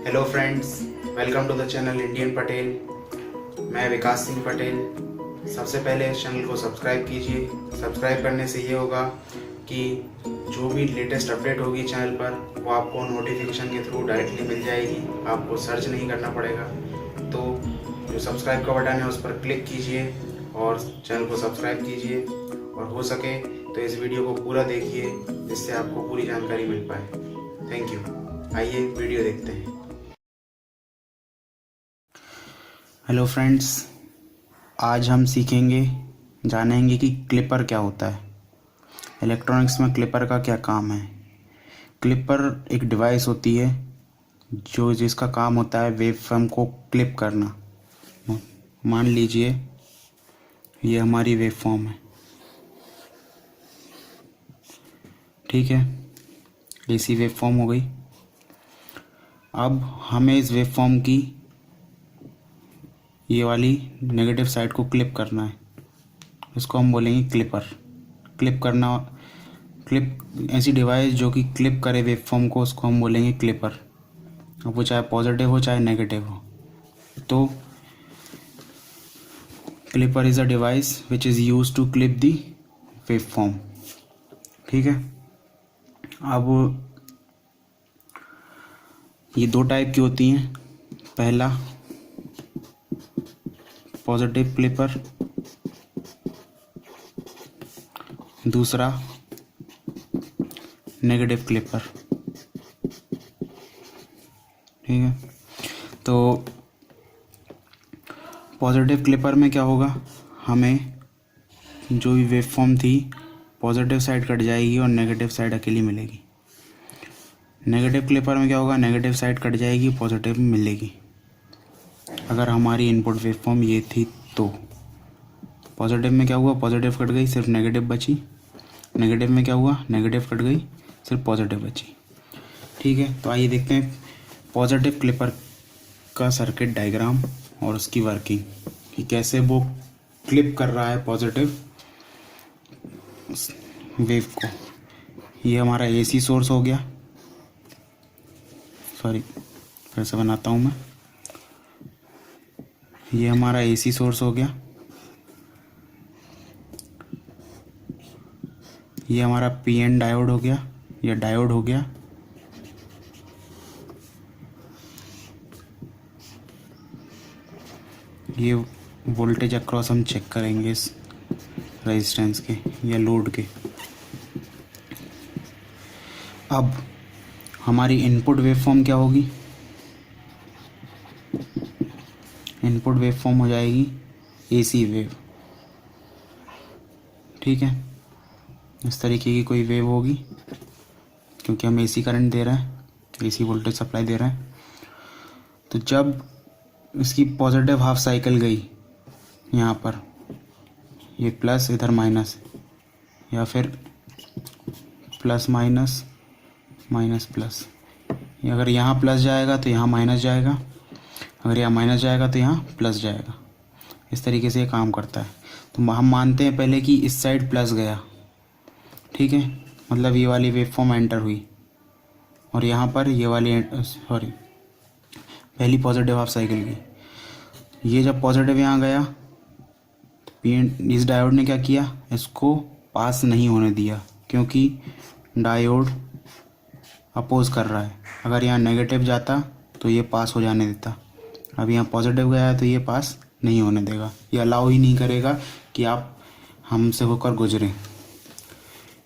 Hello friends, welcome to the channel Indian Patel. मैं विकास सिंह पटेल। सबसे पहले इस चैनल को सब्सक्राइब कीजिए। सब्सक्राइब करने से ये होगा कि जो भी लेटेस्ट अपडेट होगी चैनल पर वो आपको नोटिफिकेशन के थ्रू डायरेक्टली मिल जाएगी, आपको सर्च नहीं करना पड़ेगा। तो जो सब्सक्राइब का बटन है उस पर क्लिक कीजिए और चैनल को सब्सक्राइब कीजिए, और हो सके तो इस वीडियो को पूरा देखिए जिससे आपको पूरी जानकारी मिल पाए। Thank you. आइए वीडियो देखते हैं। हेलो फ्रेंड्स, आज हम सीखेंगे, जानेंगे कि क्लिपर क्या होता है। इलेक्ट्रॉनिक्स में क्लिपर का क्या काम है। क्लिपर एक डिवाइस होती है जिसका काम होता है वेव फॉर्म को क्लिप करना। मान लीजिए ये हमारी वेव फॉर्म है, ठीक है, एसी वेव फॉर्म हो गई। अब हमें इस वेव फॉर्म की ये वाली नेगेटिव साइड को क्लिप करना है, इसको हम बोलेंगे क्लिपर। क्लिप करना, क्लिप ऐसी डिवाइस जो कि क्लिप करे वेव फॉर्म को, उसको हम बोलेंगे क्लिपर। अब वो चाहे पॉजिटिव हो चाहे नेगेटिव हो। तो clipper is a device which is use to clip the wave form, ठीक है। अब ये दो टाइप की होती हैं। पहला पॉजिटिव क्लिपर, दूसरा नेगेटिव क्लिपर, ठीक है। तो पॉजिटिव क्लिपर में क्या होगा, हमें जो भी वेव फॉर्म थी पॉजिटिव साइड कट जाएगी और नेगेटिव साइड अकेली मिलेगी। नेगेटिव क्लिपर में क्या होगा, नेगेटिव साइड कट जाएगी, पॉजिटिव मिलेगी। अगर हमारी इनपुट वेव फॉर्म ये थी तो पॉजिटिव में क्या हुआ, पॉजिटिव कट गई, सिर्फ नेगेटिव बची। नेगेटिव में क्या हुआ, नेगेटिव कट गई, सिर्फ पॉजिटिव बची, ठीक है। तो आइए देखते हैं पॉजिटिव क्लिपर का सर्किट डायग्राम और उसकी वर्किंग, कि कैसे वो क्लिप कर रहा है पॉजिटिव वेव को। ये हमारा एसी सोर्स हो गया, सॉरी फिर से बनाता हूँ मैं। ये हमारा एसी सोर्स हो गया, ये हमारा पीएन डायोड हो गया या डायोड हो गया, ये वोल्टेज अक्रॉस हम चेक करेंगे इस रेजिस्टेंस के या लोड के। अब हमारी इनपुट वेवफॉर्म क्या होगी, इनपुट वेवफॉर्म हो जाएगी एसी वेव, ठीक है। इस तरीके की कोई वेव होगी, क्योंकि हम एसी करंट दे रहे हैं, एसी वोल्टेज सप्लाई दे रहे हैं। तो जब इसकी पॉजिटिव हाफ साइकिल गई, यहाँ पर ये प्लस इधर माइनस, या फिर प्लस माइनस माइनस प्लस, अगर यहाँ प्लस जाएगा तो यहाँ माइनस जाएगा, अगर यहाँ माइनस जाएगा तो यहाँ प्लस जाएगा। इस तरीके से ये काम करता है। तो हम मानते हैं पहले कि इस साइड प्लस गया, ठीक है, मतलब ये वाली वेव फॉर्म एंटर हुई, और यहाँ पर ये वाली सॉरी पहली पॉजिटिव हाफ साइकिल की। ये जब पॉजिटिव यहाँ गया तो इस डायोड ने क्या किया, इसको पास नहीं होने दिया, क्योंकि डायोड अपोज कर रहा है। अगर यहाँ नेगेटिव जाता तो ये पास हो जाने देता। अब यहाँ पॉजिटिव गया है तो ये पास नहीं होने देगा, ये अलाउ ही नहीं करेगा कि आप हमसे होकर गुजरें,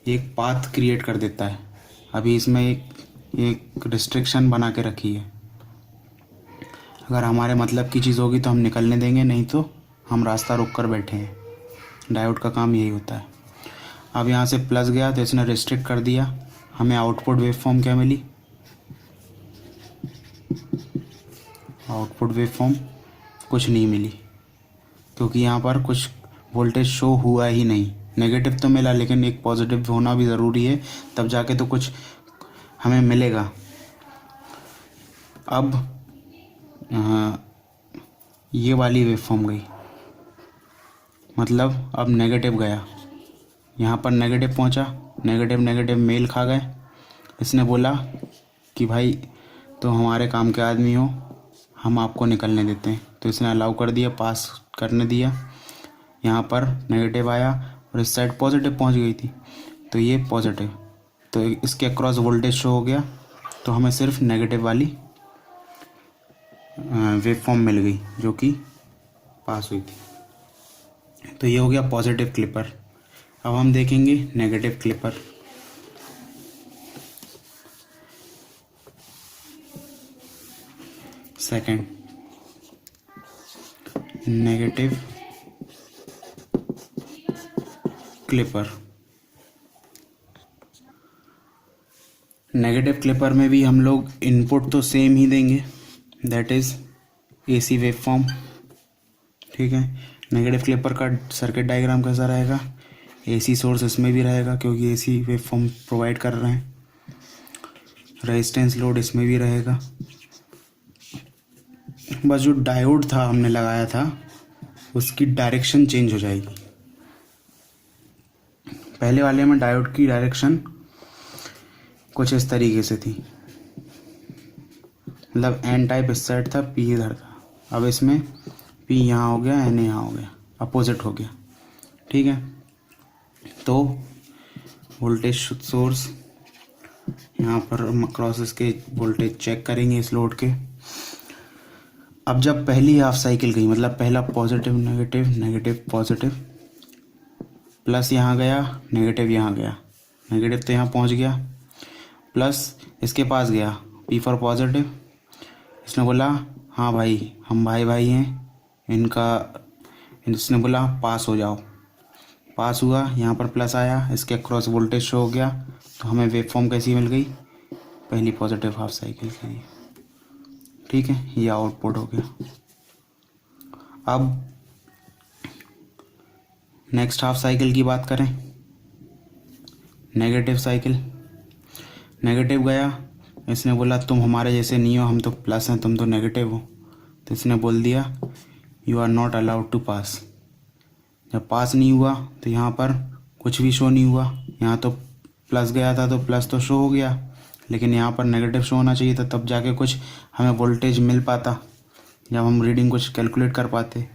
एक पाथ क्रिएट कर देता है। अभी इसमें एक रिस्ट्रिक्शन बना के रखी है। अगर हमारे मतलब की चीज़ होगी तो हम निकलने देंगे, नहीं तो हम रास्ता रोक कर बैठे हैं। डायोड का काम यही होता है। अब यहाँ से प्लस गया तो इसने रिस्ट्रिक्ट कर दिया, हमें आउटपुट वेवफॉर्म क्या मिली, आउटपुट वेवफॉर्म कुछ नहीं मिली, क्योंकि यहाँ पर कुछ वोल्टेज शो हुआ ही नहीं। नेगेटिव तो मिला, लेकिन एक पॉजिटिव होना भी ज़रूरी है, तब जाके तो कुछ हमें मिलेगा। अब ये वाली वेवफॉर्म गई, मतलब अब नेगेटिव गया, यहाँ पर नेगेटिव पहुँचा, नेगेटिव नेगेटिव मेल खा गए। इसने बोला कि भाई तो हमारे काम के आदमी हो, हम आपको निकलने देते हैं। तो इसने अलाउ कर दिया, पास करने दिया। यहाँ पर नेगेटिव आया और इस साइड पॉजिटिव पहुँच गई थी, तो ये पॉजिटिव, तो इसके अक्रॉस वोल्टेज शो हो गया। तो हमें सिर्फ नेगेटिव वाली वेव फॉर्म मिल गई जो कि पास हुई थी। तो ये हो गया पॉजिटिव क्लिपर। अब हम देखेंगे negative clipper. Second, negative clipper. Negative clipper में भी हम लोग इनपुट तो सेम ही देंगे, that is AC wave form. ठीक है, नेगेटिव क्लिपर का सर्किट डायग्राम कैसा रहेगा? एसी सोर्स इसमें भी रहेगा क्योंकि एसी वेव फॉर्म प्रोवाइड कर रहे हैं। रेजिस्टेंस लोड इसमें भी रहेगा। बस जो डायोड था हमने लगाया था उसकी डायरेक्शन चेंज हो जाएगी। पहले वाले में डायोड की डायरेक्शन कुछ इस तरीके से थी, मतलब एन टाइप इस साइड था, पी इधर था। अब इसमें पी यहाँ हो गया, एन यहाँ हो गया, अपोजिट हो गया। ठीक है, तो वोल्टेज सोर्स यहाँ पर हम क्रॉस इसके वोल्टेज चेक करेंगे इस लोड के। अब जब पहली हाफ साइकिल गई, मतलब पहला positive negative negative positive, plus यहाँ गया, नेगेटिव यहाँ गया, नेगेटिव तो यहाँ पहुँच गया, प्लस इसके पास गया, पी फॉर पॉजिटिव। इसने बोला हाँ भाई हम भाई भाई हैं, इसने बोला पास हो जाओ, पास हुआ। यहाँ पर प्लस आया, इसके अक्रॉस वोल्टेज शो हो गया। तो हमें वेव फॉर्म कैसी मिल गई? पहली पॉजिटिव हाफ साइकिल के लिए। ठीक है, ये आउटपुट हो गया। अब नेक्स्ट हाफ साइकिल की बात करें, नेगेटिव साइकिल। नेगेटिव गया, इसने बोला तुम हमारे जैसे नहीं हो, हम तो प्लस हैं, तुम तो नेगेटिव हो। तो इसने बोल दिया you are not allowed to pass. जब पास नहीं हुआ तो यहाँ पर कुछ भी शो नहीं हुआ। यहाँ तो प्लस गया था तो प्लस तो शो हो गया, लेकिन यहाँ पर नेगेटिव शो होना चाहिए था, तब जाके कुछ हमें वोल्टेज मिल पाता, जब हम रीडिंग कुछ कैलकुलेट कर पाते,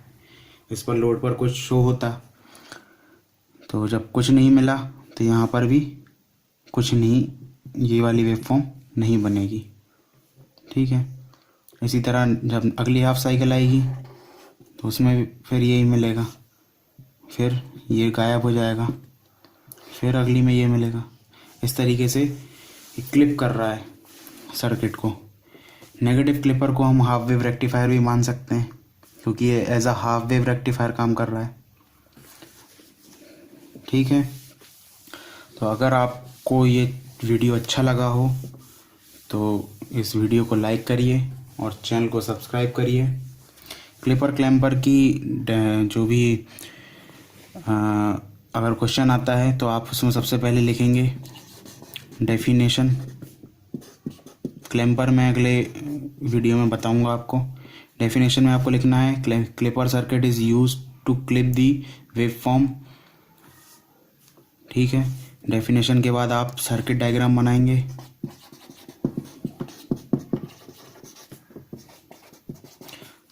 इस पर लोड पर कुछ शो होता। तो जब कुछ नहीं मिला तो यहाँ पर भी कुछ नहीं, ये वाली वेव फॉर्म नहीं बनेगी। ठीक है, इसी तरह जब अगली हाफ साइकिल आएगी तो उसमें भी फिर यही मिलेगा, फिर ये गायब हो जाएगा, फिर अगली में ये मिलेगा। इस तरीके से क्लिप कर रहा है सर्किट को। नेगेटिव क्लिपर को हम हाफ वेव रेक्टिफायर भी मान सकते हैं क्योंकि ये as a half wave rectifier काम कर रहा है। ठीक है, तो अगर आपको ये वीडियो अच्छा लगा हो तो इस वीडियो को लाइक करिए और चैनल को सब्सक्राइब करिए। क्लिपर क्लैम्पर की जो भी अगर क्वेश्चन आता है तो आप उसमें सबसे पहले लिखेंगे डेफिनेशन। क्लैम्पर मैं अगले वीडियो में बताऊंगा आपको। डेफिनेशन में आपको लिखना है clipper circuit is use to clip the wave form. ठीक है, डेफिनेशन के बाद आप सर्किट डायग्राम बनाएंगे।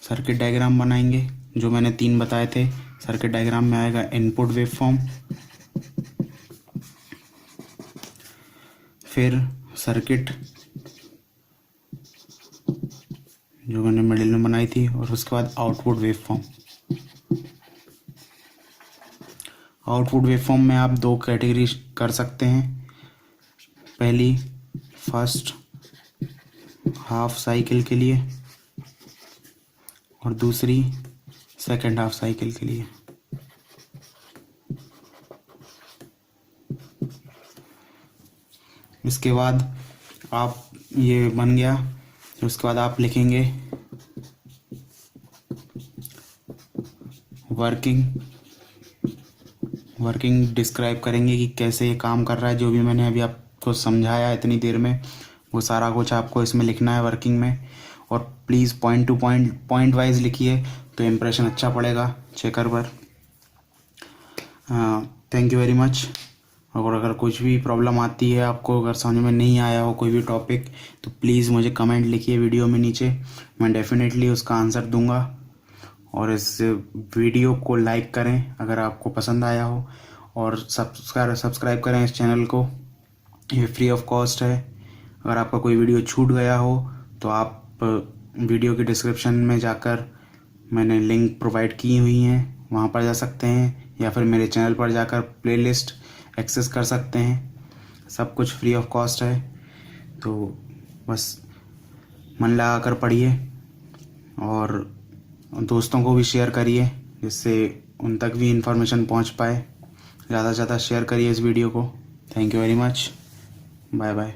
सर्किट डायग्राम बनाएंगे जो मैंने 3 बताए थे। सर्किट डायग्राम में आएगा इनपुट वेव फॉर्म, फिर सर्किट जो मैंने मिडिल में बनाई थी, और उसके बाद output wave form. Output wave form में आप 2 कैटेगरी कर सकते हैं। पहली फर्स्ट हाफ साइकिल के लिए और दूसरी सेकेंड हाफ साइकिल के लिए। इसके बाद आप ये बन गया, उसके बाद आप लिखेंगे वर्किंग डिस्क्राइब करेंगे कि कैसे ये काम कर रहा है। जो भी मैंने अभी आपको समझाया इतनी देर में वो सारा कुछ आपको इसमें लिखना है वर्किंग में। और please point two point wise लिखिए तो इम्प्रेशन अच्छा पड़ेगा चेकर पर। Thank you very much. और अगर कुछ भी प्रॉब्लम आती है आपको, अगर समझ में नहीं आया हो कोई भी टॉपिक, तो प्लीज़ मुझे कमेंट लिखिए वीडियो में नीचे, मैं डेफिनेटली उसका आंसर दूंगा। और इस वीडियो को लाइक करें अगर आपको पसंद आया हो, और सब्सक्राइब करें इस चैनल को, ये फ्री ऑफ कॉस्ट है। अगर आपका कोई वीडियो छूट गया हो तो आप वीडियो के डिस्क्रिप्शन में जाकर मैंने लिंक प्रोवाइड की हुई हैं, वहाँ पर जा सकते हैं, या फिर मेरे चैनल पर जाकर प्लेलिस्ट एक्सेस कर सकते हैं। सब कुछ फ्री ऑफ कॉस्ट है, तो बस मन लगा कर पढ़िए और दोस्तों को भी शेयर करिए, जिससे उन तक भी इन्फॉर्मेशन पहुंच पाए। ज़्यादा से ज़्यादा शेयर करिए इस वीडियो को। Thank you very much. Bye bye.